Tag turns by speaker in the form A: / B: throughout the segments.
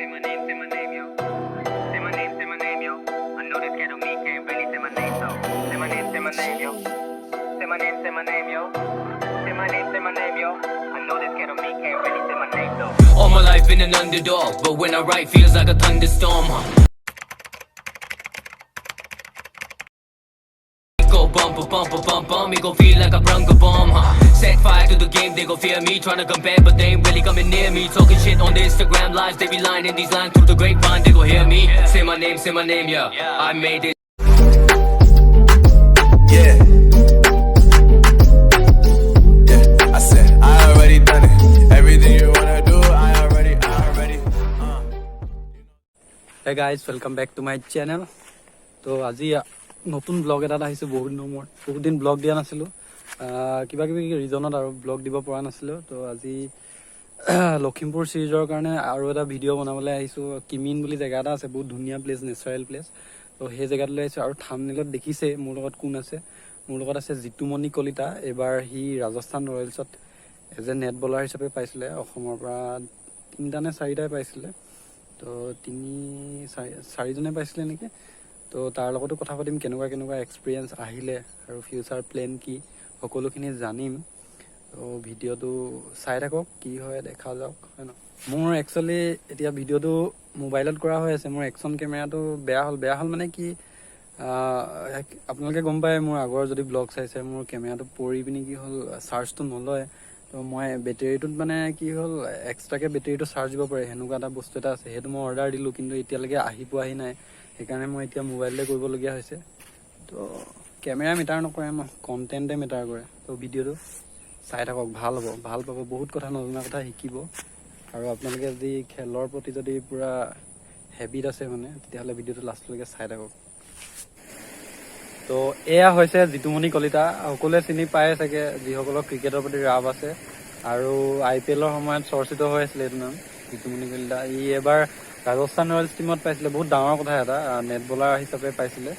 A: All my life been an underdog, but when I write feels like a thunderstorm. Go bump, it gon' feel like I brung a bomb. Set fire to the game, they gon' fear me. Tryna compare, but they ain't really coming near me. Talking shit on the Instagram lives, they be lining these lines through the grapevine, they gon' hear me. Say my name, yeah. I made it.
B: Yeah. I said I already done it. Everything you wanna do, I already.
C: Hey guys, welcome back to my channel. তো আজি নতুন blog এটাত আহিছো বহুত দিন blog দিয়া নাছিলো কিবা কিবি ৰিজনত আৰু ব্লগ দিব পৰা নাছিলো তো আজি লখিমপুৰ সিৰিজৰ কাৰণে আৰু এটা ভিডিঅ' বনাবলৈ আহিছো কিমিন বুলি জেগা এটা আছে বহুত ধুনীয়া প্লেচ নেচাৰেল প্লেচ তো সেই জেগাটোলৈ আহিছো আৰু থাম্বনেইলত দেখিছে মোৰ লগত কোন আছে মোৰ লগত আছে জিতুমণি কলিতা এবাৰ হি ৰাজস্থান ৰয়েলছত এজ এ নেট বলাৰ হিচাপে পাইছিলে অসমৰ পৰা 3টা নে 4টাই পাইছিলে তো 4জনে পাইছিলে নেকি তো তাৰ লগতো কথা পাতিম কেনেকুৱা এক্সপিৰিয়েঞ্চ আহিলে আৰু ফিউচাৰ প্লেন কি সকলোখিনি জানিম তো ভিডিঅ'টো চাই থাকক কি হয় দেখা যাওক হয় ন মোৰ একচুৱেলি এতিয়া ভিডিঅ'টো মোবাইলত কৰা হৈ আছে মোৰ একশ্যন কেমেৰাটো বেয়া হ'ল মানে কি আপোনালোকে গম পায় মোৰ আগৰ যদি ব্লগ চাইছে মোৰ কেমেৰাটো পৰি পিনি কি হ'ল চাৰ্জটো নলয় তো মই বেটেৰীটোত মানে কি হ'ল এক্সট্ৰাকে বেটেৰীটো চাৰ্জ দিব পাৰে সেনেকুৱা এটা বস্তু এটা আছে সেইটো মই অৰ্ডাৰ দিলোঁ কিন্তু এতিয়ালৈকে পোৱাহি নাই সেইকাৰণে মই এতিয়া মোবাইলতে কৰিবলগীয়া হৈছে তো কেমেৰা মেটাৰ নকৰে মই কণ্টেণ্টে মেটাৰ কৰে তো ভিডিঅ'টো চাই থাকক ভাল পাব বহুত কথা নজনা কথা শিকিব আৰু আপোনালোকে যদি খেলৰ প্ৰতি যদি পূৰা হেবিট আছে মানে তেতিয়াহ'লে ভিডিঅ'টো লাষ্টলৈকে চাই থাকক তো এয়া হৈছে জিতুমণি কলিতা সকলোৱে চিনি পায় চাগে যিসকলৰ ক্ৰিকেটৰ প্ৰতি ৰাপ আছে আৰু IPLৰ সময়ত চৰ্চিত হৈ আছিলে এইটো নাম জিতুমণি কলিতা ই এবাৰ ৰাজস্থান ৰয়েলছ টিমত পাইছিলে বহুত ডাঙৰ কথা এটা নেট বলাৰ হিচাপে পাইছিলে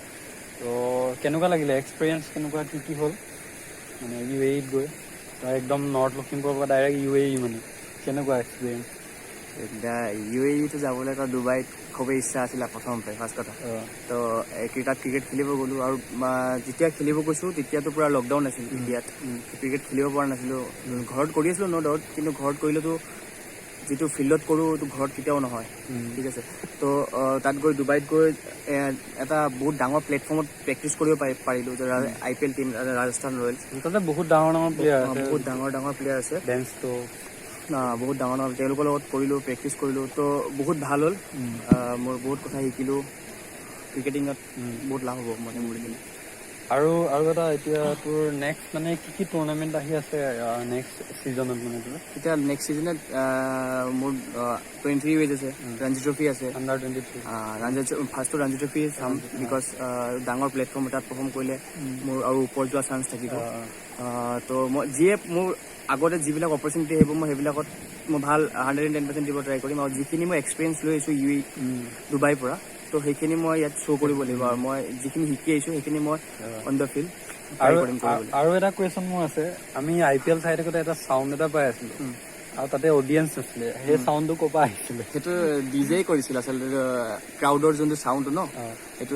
C: তো কেনেকুৱা লাগিলে এক্সপিৰিয়েঞ্চ কেনেকুৱা কি হ'ল মানে UAEত গৈ একদম নৰ্থ লখিমপুৰৰ পৰা ডাইৰেক্ট UAE মানে কেনেকুৱা এক্সপিৰিয়েঞ্চ
D: এতিয়া UAEটো যাবলৈ তো ডুবাইত খুবেই ইচ্ছা আছিলে প্ৰথমতে ফাৰ্ষ্ট কথা তো তাত ক্ৰিকেট খেলিব গ'লোঁ আৰু যেতিয়া খেলিব গৈছোঁ তেতিয়াতো পূৰা লকডাউন আছিল ইণ্ডিয়াত ক্ৰিকেট খেলিব পৰা নাছিলোঁ ঘৰত কৰি আছিলোঁ ন' ডাউট কিন্তু ঘৰত কৰিলেতো যিটো ফিল্ডত কৰোঁ এইটো ঘৰত কেতিয়াও নহয় ঠিক আছে তো তাত গৈ ডুবাইত গৈ এটা বহুত ডাঙৰ প্লেটফৰ্মত প্ৰেক্টিচ কৰিব পাৰিলোঁ যে IPL টিম ৰাজস্থান ৰয়েলছ
C: তাতে বহুত ডাঙৰ প্লেয়াৰ আছে
D: বহুত ডাঙৰ প্লেয়াৰ আছে
C: বেঞ্চটো
D: বহুত ডাঙৰ তেওঁলোকৰ লগত কৰিলোঁ প্ৰেক্টিচ কৰিলোঁ তো বহুত ভাল হ'ল মোৰ বহুত কথা শিকিলোঁ ক্ৰিকেটিঙত বহুত লাভ হ'ব মানে মোৰ এইখিনি
C: আৰু এটা এতিয়া তোৰ নেক্সট মানে কি টুৰ্ণামেণ্ট আহি আছে নেক্সট ছিজনত মানে তোৰ
D: এতিয়া নেক্সট ছিজনত মোৰ 23 ৱেজ আছে ৰঞ্জি ট্ৰফি আছে
C: আণ্ডাৰ 23
D: ফাৰ্ষ্টটো ৰঞ্জি ট্ৰফি চাম বিকজ ডাঙৰ প্লেটফৰ্ম এটাত পাৰফৰ্ম কৰিলে মোৰ আৰু ওপৰত যোৱা চান্স থাকিব তো মই যিয়ে মোৰ আগতে যিবিলাক অপৰচুনিটি আহিব মই সেইবিলাকত মই ভাল 110% দিব ট্ৰাই কৰিম আৰু যিখিনি মই এক্সপিৰিয়েঞ্চ লৈ আহিছোঁ ডুবাইৰ পৰা তো সেইখিনি মই ইয়াত শ্ব' কৰিব লাগিব আৰু মই যিখিনি শিকি আহিছোঁ সেইখিনি মই অন দ্য ফিল্ড
C: আৰু এটা কুৱেশ্যন মোৰ আছে আমি IPL চাই থাকোঁতে এটা চাউণ্ড এটা পাই আছিলোঁ আৰু তাতে অডিয়েঞ্চ আছিলে সেই চাউণ্ডটো ক'ৰ পৰা আহিছিলে
D: সেইটো ডিজেই কৰিছিল আচলতে ক্ৰাউডৰ যোনটো চাউণ্ডটো ন
C: সেইটো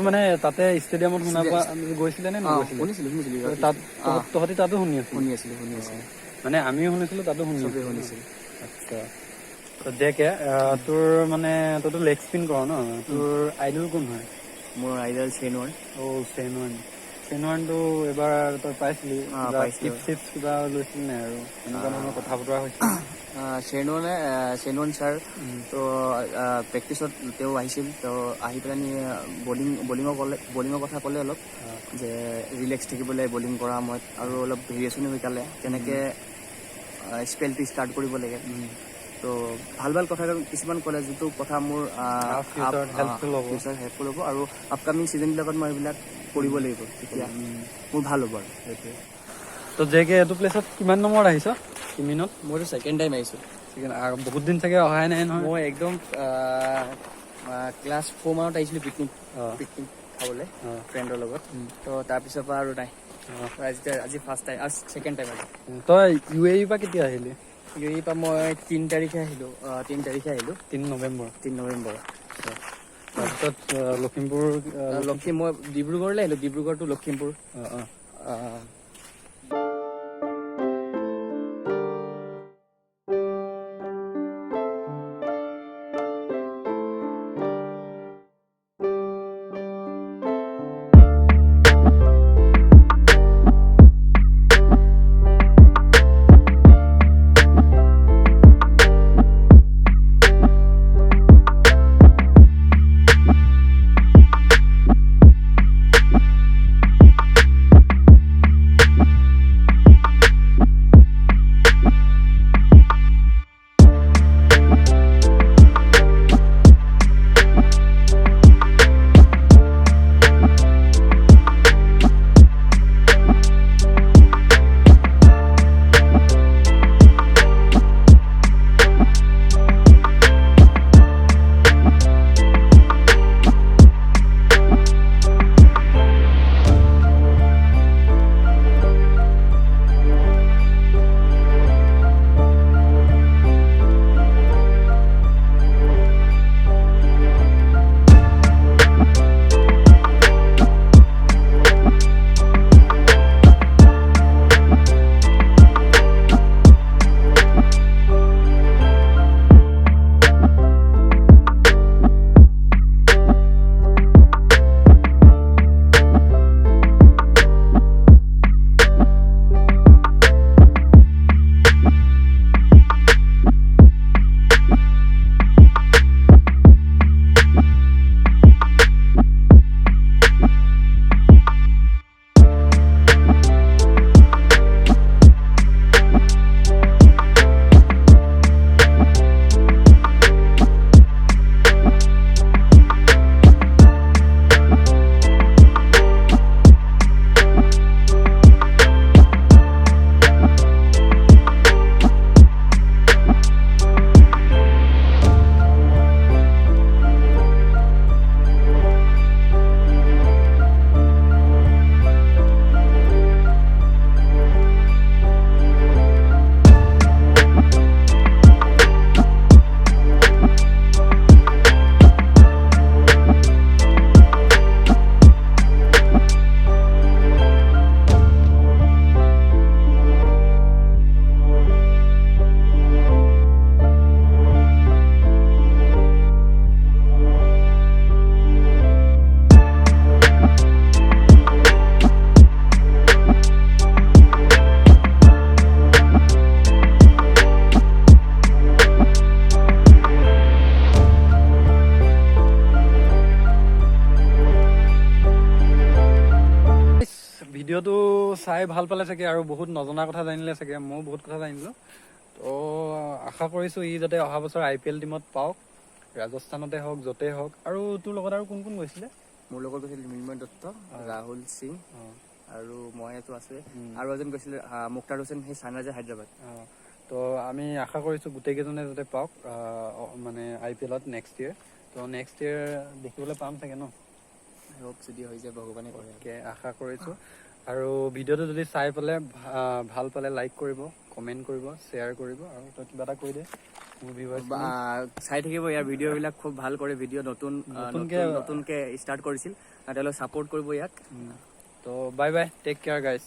C: মানে তাতে ষ্টেডিয়ামত শুনা পোৱা গৈছিলে নে
D: শুনিছিলোঁ
C: তাত তহঁতি তাতো শুনি
D: আছিলোঁ
C: মানে আমিও শুনিছিলোঁ তাতো শুনিছিলোঁ আচ্ছা জেকে তোৰ মানে তইতো লেগ স্পিন কৰ ন তোৰ আইডল কোন হয়
D: মোৰ আইডল চেনৱান
C: চেনৱানটো এবাৰ তই পাইছিলি টিপছ কিবা লৈছিলি নাই আৰু এনেকুৱা ধৰণৰ কথা বতৰা হৈছিল
D: চেনৱান ছাৰ তো প্ৰেক্টিচত তেওঁ আহিছিল তো আহি পেলাই বলিঙৰ কথা ক'লে অলপ যে ৰিলেক্স থাকিবলৈ বলিং কৰা সময়ত আৰু অলপ ভেৰিয়েশ্যনো শিকালে কেনেকৈ স্পেলটো ষ্টাৰ্ট কৰিব লাগে তো ভাল কথা কিছুমান ক'লে যিটো কথা মোৰ ফিউচাৰ হেল্পফুল হ'ব আৰু আপকামিং ছিজনবিলাকত মই এইবিলাক কৰিব লাগিব তেতিয়া মোৰ ভাল হ'ব আৰু সেইটোৱে
C: তো জেকে এইটো প্লেচত কিমান নম্বৰত আহিছ কিমিনত
D: মইতো ছেকেণ্ড টাইম আহিছোঁ
C: বহুত দিন চাগে অহাই নাই নহয়
D: মই একদম ক্লাছ 4 মানত আহিছিলোঁ পিকনিক খাবলৈ ফ্ৰেণ্ডৰ লগত তো তাৰপিছৰ পৰা আৰু নাই আজি ফাৰ্ষ্ট টাইম ছেকেণ্ড টাইম আজি
C: তই UAE পৰা কেতিয়া আহিলি
D: ইউৰিৰ পৰা মই 3 তাৰিখে আহিলোঁ
C: 3 নৱেম্বৰ
D: 3 নৱেম্বৰ।
C: তাৰপিছত লখিমপুৰ
D: মই ডিব্ৰুগড়লৈ আহিলোঁ, ডিব্ৰুগড় টু লখিমপুৰ।
C: ভিডিঅ'টো চাই ভাল পালে চাগে আৰু বহুত নজনা কথা জানিলে চাগে, ময়ো বহুত কথা জানিলোঁ। তো আশা কৰিছোঁ ই যাতে অহা বছৰ IPL টিমত পাওক, ৰাজস্থানতে হওক য'তেই হওক। আৰু তোৰ লগত আৰু কোন কোন গৈছিলে?
D: মোৰ লগত গৈছিল মৃন্ময় দত্ত, ৰাহুল সিং আৰু মইতো আছোৱে, আৰু এজন গৈছিলে মুক্তাৰ হোসেন, সেই ছানৰাইজাৰ হায়দৰাবাদ।
C: তো আমি আশা কৰিছোঁ গোটেইকেইজনে যাতে পাওক মানে IPLত নেক্সট ইয়েৰ। তো নেক্সট ইয়েৰ দেখিবলৈ পাম চাগে ন?
D: হোপ যদি হৈ যায় ভগৱানে কৰে,
C: আশা কৰিছোঁ। আৰু ভিডিঅ'টো যদি চাই পেলাই ভাল পালে লাইক কৰিব, কমেণ্ট কৰিব, শ্বেয়াৰ কৰিব, আৰু তই কিবা এটা কৈ দে।
D: চাই থাকিব ইয়াৰ ভিডিঅ'বিলাক, খুব ভাল কৰে ভিডিঅ', নতুনকে ষ্টাৰ্ট কৰিছিল, তেওঁলোকে ছাপোৰ্ট কৰিব ইয়াক।
C: তো bye bye, take care guys.